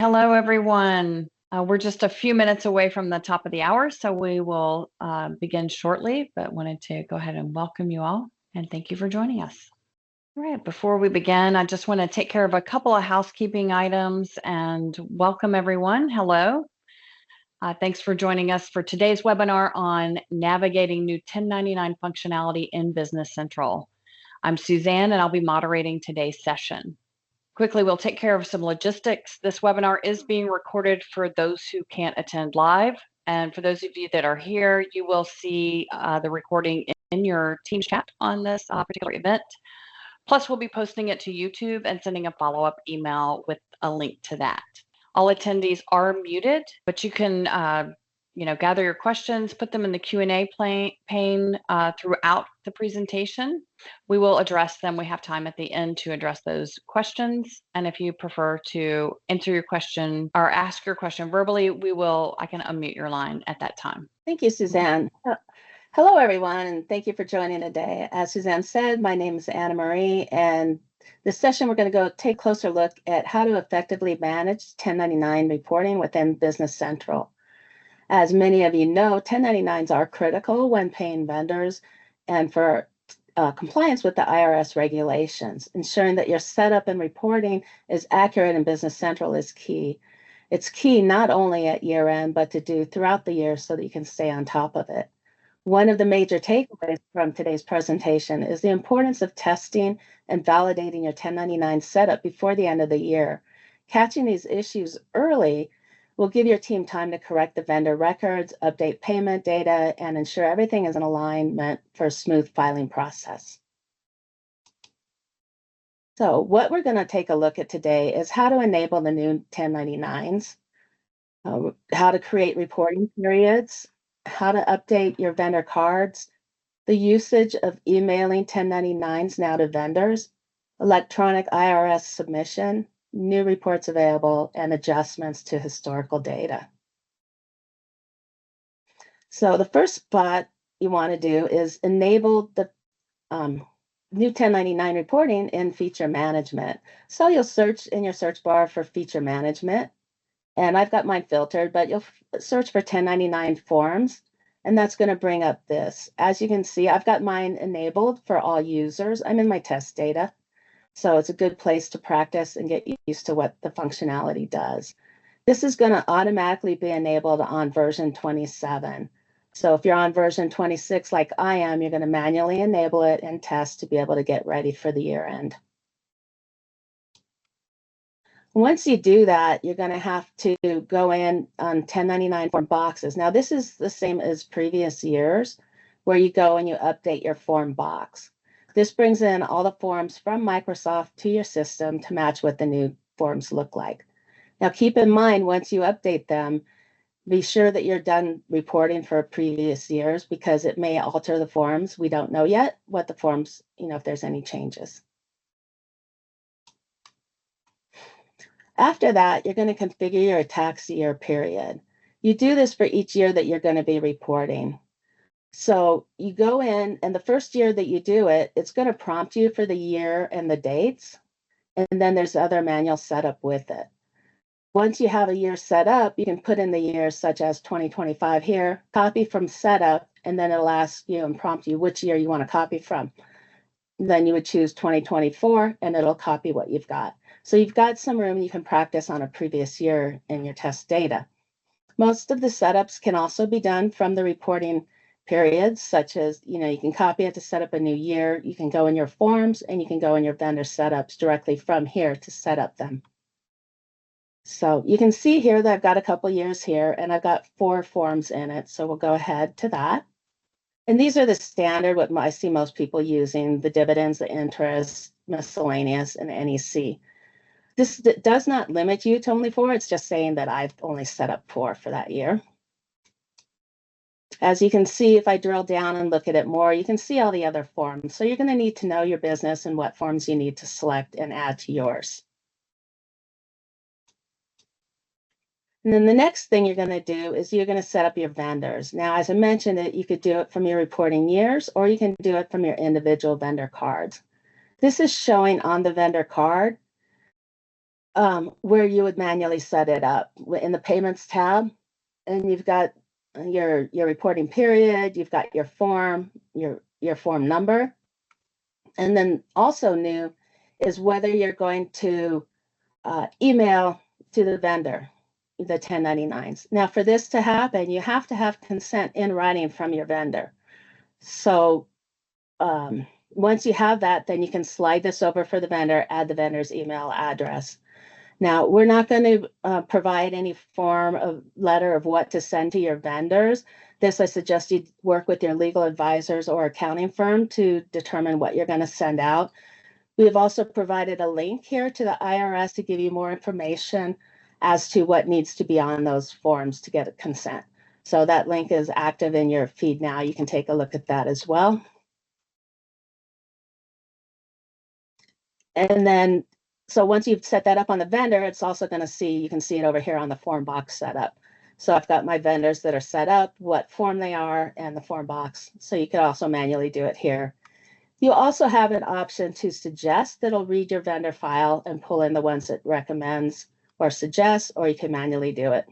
Hello, everyone. We're just a few minutes away from the top of the hour, so we will begin shortly, but wanted to go ahead and welcome you all, and thank you for joining us. All right, before we begin, I just want to take care of a couple of housekeeping items and welcome everyone. Hello. Thanks for joining us for today's webinar on navigating new 1099 functionality in Business Central. I'm Suzanne, and I'll be moderating today's session. Quickly, we'll take care of some logistics. This webinar is being recorded for those who can't attend live. And for those of you that are here, you will see the recording in your Teams chat on this particular event. Plus, we'll be posting it to YouTube and sending a follow-up email with a link to that. All attendees are muted, but you can gather your questions, put them in the Q&A pane throughout the presentation. We will address them. We have time at the end to address those questions. And if you prefer to answer your question or ask your question verbally, I can unmute your line at that time. Thank you, Suzanne. Hello, everyone, and thank you for joining today. As Suzanne said, my name is Anna Marie, and this session we're going to go take a closer look at how to effectively manage 1099 reporting within Business Central. As many of you know, 1099s are critical when paying vendors and for compliance with the IRS regulations. Ensuring that your setup and reporting is accurate in Business Central is key. It's key not only at year end, but to do throughout the year so that you can stay on top of it. One of the major takeaways from today's presentation is the importance of testing and validating your 1099 setup before the end of the year. Catching these issues early will give your team time to correct the vendor records, update payment data, and ensure everything is in alignment for a smooth filing process. So what we're going to take a look at today is how to enable the new 1099s, how to create reporting periods, how to update your vendor cards, the usage of emailing 1099s now to vendors, electronic IRS submission, new reports available, and adjustments to historical data. So the first spot you want to do is enable the new 1099 reporting in feature management. So you'll search in your search bar for feature management, and I've got mine filtered, but you'll search for 1099 forms, and that's going to bring up this. As you can see, I've got mine enabled for all users. I'm in my test data, so it's a good place to practice and get used to what the functionality does. This is going to automatically be enabled on version 27. So if you're on version 26 like I am, you're going to manually enable it and test to be able to get ready for the year end. Once you do that, you're going to have to go in on 1099 form boxes. Now, this is the same as previous years, where you go and you update your form box. This brings in all the forms from Microsoft to your system to match what the new forms look like. Now, keep in mind, once you update them, be sure that you're done reporting for previous years because it may alter the forms. We don't know yet what the forms, if there's any changes. After that, you're going to configure your tax year period. You do this for each year that you're going to be reporting. So you go in, and the first year that you do it, it's going to prompt you for the year and the dates, and then there's other manual setup with it. Once you have a year set up, you can put in the years such as 2025 here, copy from setup, and then it'll ask you and prompt you which year you want to copy from. Then you would choose 2024, and it'll copy what you've got. So you've got some room you can practice on a previous year in your test data. Most of the setups can also be done from the reporting periods, such as, you can copy it to set up a new year. You can go in your forms, and you can go in your vendor setups directly from here to set up them. So you can see here that I've got a couple years here, and I've got 4 forms in it. So we'll go ahead to that. And these are the standard, what I see most people using, the dividends, the interest, miscellaneous, and NEC. This does not limit you to only 4. It's just saying that I've only set up 4 for that year. As you can see, if I drill down and look at it more, you can see all the other forms. So you're going to need to know your business and what forms you need to select and add to yours. And then the next thing you're going to do is you're going to set up your vendors. Now, as I mentioned, you could do it from your reporting years, or you can do it from your individual vendor cards. This is showing on the vendor card where you would manually set it up in the payments tab, and you've got your reporting period, you've got your form, your form number, and then also new is whether you're going to email to the vendor the 1099s. Now, for this to happen, you have to have consent in writing from your vendor. So once you have that, then you can slide this over for the vendor, add the vendor's email address. Now, we're not going to provide any form of letter of what to send to your vendors. This, I suggest you work with your legal advisors or accounting firm to determine what you're going to send out. We have also provided a link here to the IRS to give you more information as to what needs to be on those forms to get a consent. So that link is active in your feed now. You can take a look at that as well. And then, so once you've set that up on the vendor, it's also going to see, you can see it over here on the form box setup. So I've got my vendors that are set up, what form they are, and the form box. So you could also manually do it here. You also have an option to suggest that'll read your vendor file and pull in the ones it recommends or suggests, or you can manually do it.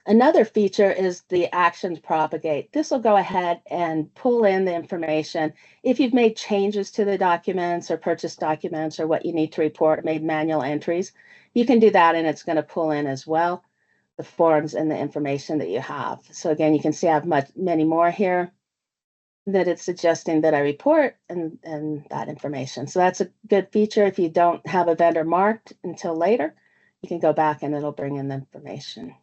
Another feature is the actions propagate. This will go ahead and pull in the information. If you've made changes to the documents or purchase documents or what you need to report, made manual entries, you can do that and it's going to pull in as well the forms and the information that you have. So again, you can see I have many more here that it's suggesting that I report and that information. So that's a good feature. If you don't have a vendor marked until later, you can go back and it'll bring in the information.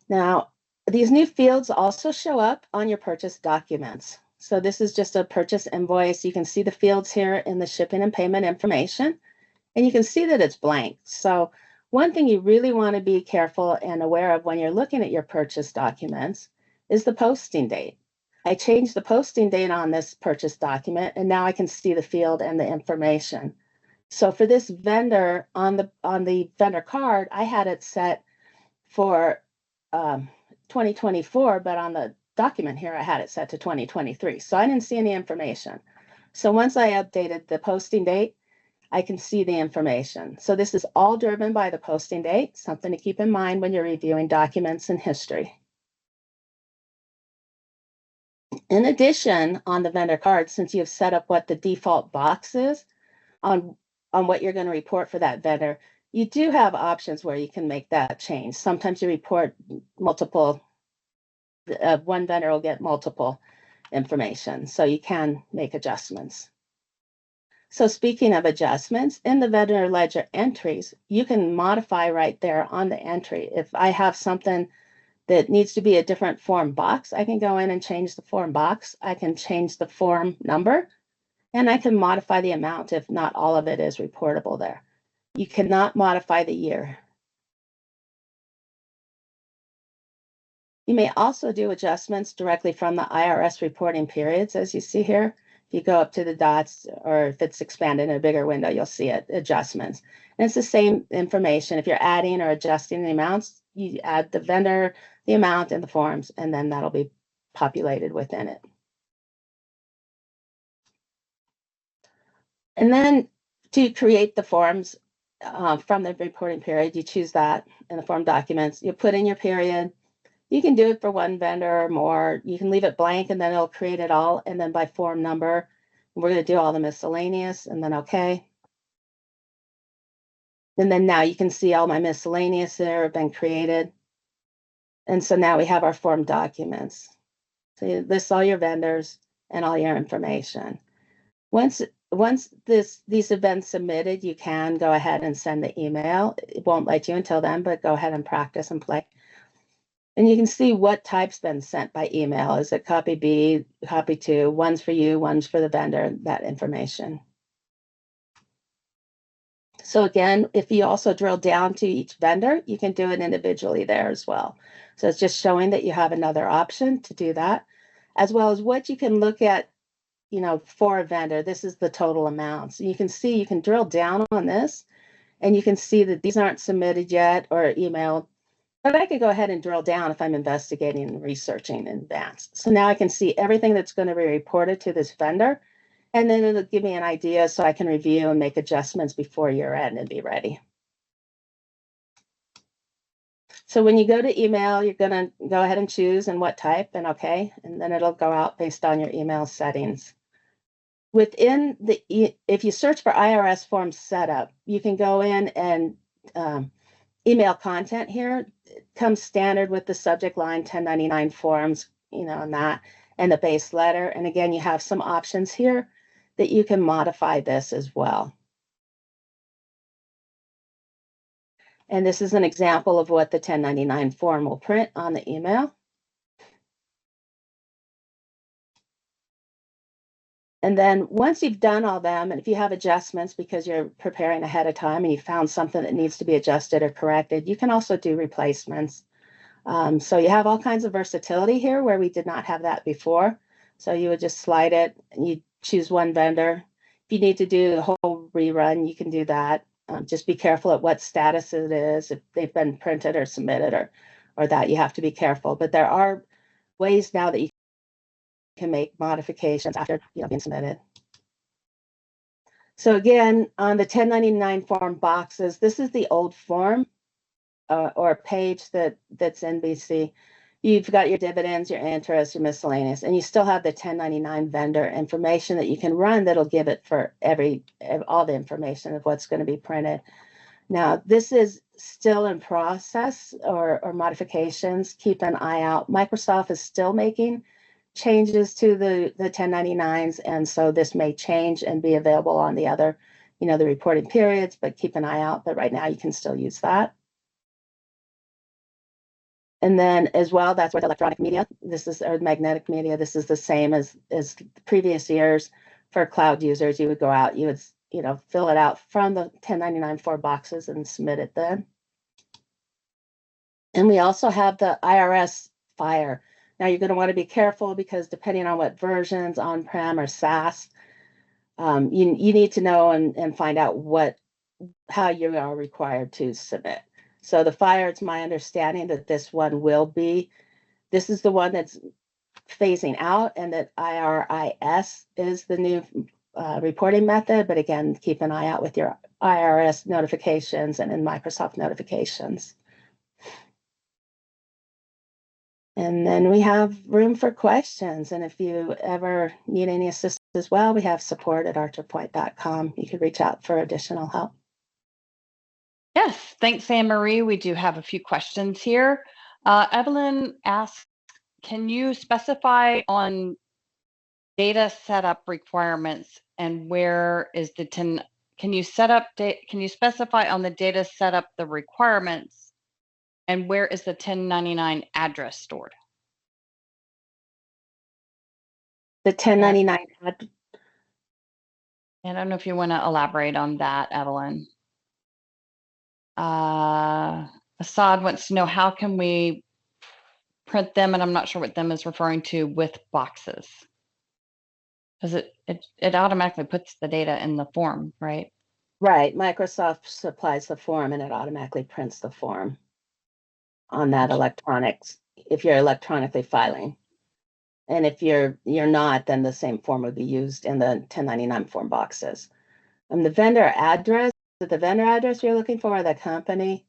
Now, these new fields also show up on your purchase documents. So this is just a purchase invoice. You can see the fields here in the shipping and payment information, and you can see that it's blank. So one thing you really want to be careful and aware of when you're looking at your purchase documents is the posting date. I changed the posting date on this purchase document, and now I can see the field and the information. So for this vendor on the vendor card, I had it set for 2024, but on the document here, I had it set to 2023. So I didn't see any information. So once I updated the posting date, I can see the information. So this is all driven by the posting date, something to keep in mind when you're reviewing documents and history. In addition, on the vendor card, since you've set up what the default box is on what you're going to report for that vendor, you do have options where you can make that change. Sometimes you report multiple, one vendor will get multiple information, so you can make adjustments. So speaking of adjustments, in the vendor ledger entries, you can modify right there on the entry. If I have something that needs to be a different form box, I can go in and change the form box. I can change the form number, and I can modify the amount if not all of it is reportable there. You cannot modify the year. You may also do adjustments directly from the IRS reporting periods, as you see here. If you go up to the dots, or if it's expanded in a bigger window, you'll see it, adjustments. And it's the same information. If you're adding or adjusting the amounts, you add the vendor, the amount, and the forms, and then that'll be populated within it. And then to create the forms from the reporting period, you choose that in the form documents. You put in your period. You can do it for one vendor or more. You can leave it blank and then it'll create it all. And then by form number, we're going to do all the miscellaneous and then okay. And then now you can see all my miscellaneous there have been created. And so now we have our form documents. So you list all your vendors and all your information. Once these have been submitted, you can go ahead and send the email. It won't let you until then, but go ahead and practice and play. And you can see what type's been sent by email. Is it copy B, copy 2, one's for you, one's for the vendor, that information. So again, if you also drill down to each vendor, you can do it individually there as well. So it's just showing that you have another option to do that, as well as what you can look at, you know, for a vendor. This is the total amounts. You can see, you can drill down on this and you can see that these aren't submitted yet or emailed. But I could go ahead and drill down if I'm investigating and researching in advance. So now I can see everything that's going to be reported to this vendor. And then it'll give me an idea so I can review and make adjustments before year end and be ready. So when you go to email, you're going to go ahead and choose and what type and okay, and then it'll go out based on your email settings. Within if you search for IRS form setup, you can go in and email content here. It comes standard with the subject line 1099 forms, and that, and the base letter. And again, you have some options here that you can modify this as well. And this is an example of what the 1099 form will print on the email. And then once you've done all them, and if you have adjustments because you're preparing ahead of time and you found something that needs to be adjusted or corrected, you can also do replacements. So you have all kinds of versatility here where we did not have that before. So you would just slide it and you choose one vendor. If you need to do the whole rerun, you can do that. Just be careful at what status it is, if they've been printed or submitted or that you have to be careful. But there are ways now that you can make modifications after being submitted. So again, on the 1099 form boxes, this is the old form or page that's NBC. You've got your dividends, your interest, your miscellaneous, and you still have the 1099 vendor information that you can run that'll give it for all the information of what's going to be printed. Now, this is still in process or modifications. Keep an eye out. Microsoft is still making changes to the 1099s, and so this may change and be available on the other, the reporting periods, but keep an eye out. But right now, you can still use that. And then as well, that's with electronic media. This is or magnetic media. This is the same as previous years. For cloud users, you would go out, you would fill it out from the 1099 form boxes and submit it then. And we also have the IRS Fire. Now you're going to want to be careful because depending on what versions, on-prem or SaaS, you need to know and find out how you are required to submit. So the Fire, it's my understanding that this is the one that's phasing out and that IRIS is the new reporting method. But again, keep an eye out with your IRS notifications and in Microsoft notifications. And then we have room for questions. And if you ever need any assistance as well, we have support at ArcherPoint.com. You can reach out for additional help. Yes, thanks, Anne Marie. We do have a few questions here. Evelyn asks, can you specify on data setup requirements and where is the can you specify on the data setup the requirements and where is the 1099 address stored? The 1099 I don't know if you want to elaborate on that, Evelyn. Assad wants to know how can we print them, and I'm not sure what them is referring to with boxes. Because it automatically puts the data in the form, right? Right. Microsoft supplies the form and it automatically prints the form on that electronics, if you're electronically filing. And if you're not, then the same form would be used in the 1099 form boxes. The vendor address, is it the vendor address you're looking for or the company?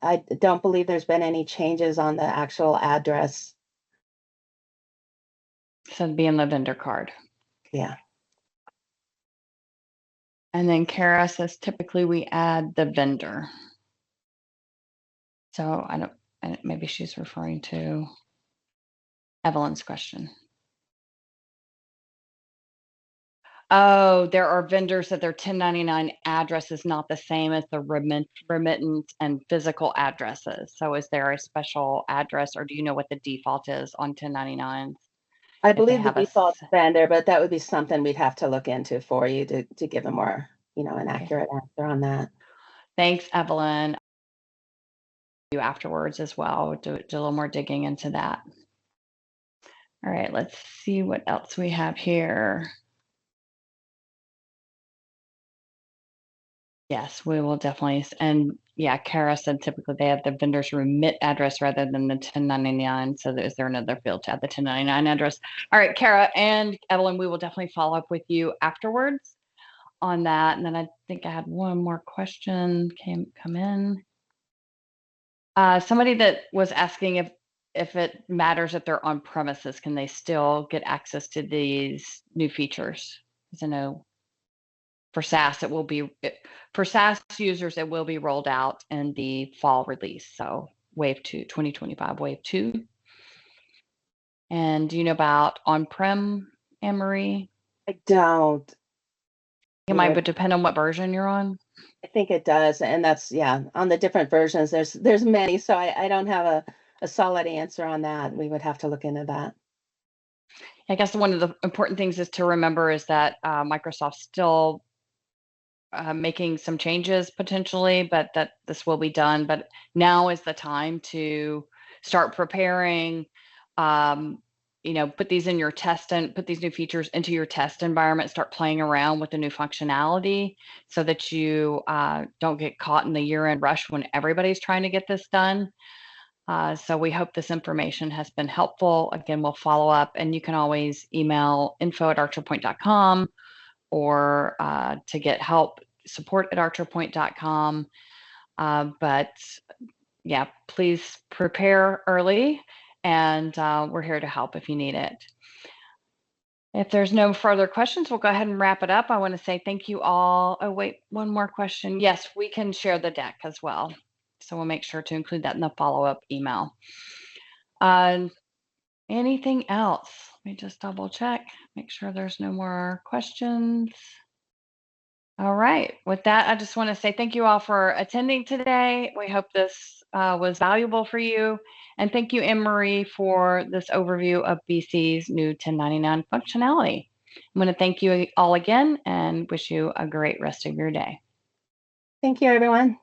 I don't believe there's been any changes on the actual address. So it'd be in the vendor card. Yeah. And then Kara says typically we add the vendor. So maybe she's referring to Evelyn's question. Oh, there are vendors that their 1099 address is not the same as the remittance and physical addresses. So is there a special address or do you know what the default is on 1099s? I believe the default vendor, but that would be something we'd have to look into for you to give a more, an accurate answer on that. Thanks, Evelyn. You afterwards as well, do a little more digging into that. All right, let's see what else we have here. Yes, we will definitely. And yeah, Kara said typically they have the vendor's remit address rather than the 1099. So is there another field to add the 1099 address? All right, Kara and Evelyn, we will definitely follow up with you afterwards on that. And then I think I had one more question come in. Somebody that was asking if it matters if they're on premises, can they still get access to these new features? Because I know for SaaS, for SaaS users, it will be rolled out in the fall release. So Wave 2, 2025 Wave 2. And do you know about on-prem, Anne-Marie? I don't. It might would depend on what version you're on. I think it does. And that's, yeah, on the different versions, there's many. So I don't have a solid answer on that. We would have to look into that. I guess one of the important things is to remember is that Microsoft's still making some changes potentially, but that this will be done. But now is the time to start preparing, put these in your test and put these new features into your test environment, start playing around with the new functionality so that you don't get caught in the year-end rush when everybody's trying to get this done. So we hope this information has been helpful. Again, we'll follow up, and you can always email info@archerpoint.com or to get help, support@archerpoint.com. But yeah, please prepare early, and we're here to help if you need it. If there's no further questions, we'll go ahead and wrap it up. I want to say thank you all. Oh, wait, one more question. Yes, we can share the deck as well. So we'll make sure to include that in the follow-up email. Anything else? Let me just double check, make sure there's no more questions. All right. With that, I just want to say thank you all for attending today. We hope this was valuable for you. And thank you, Anne-Marie, for this overview of BC's new 1099 functionality. I'm going to thank you all again and wish you a great rest of your day. Thank you, everyone.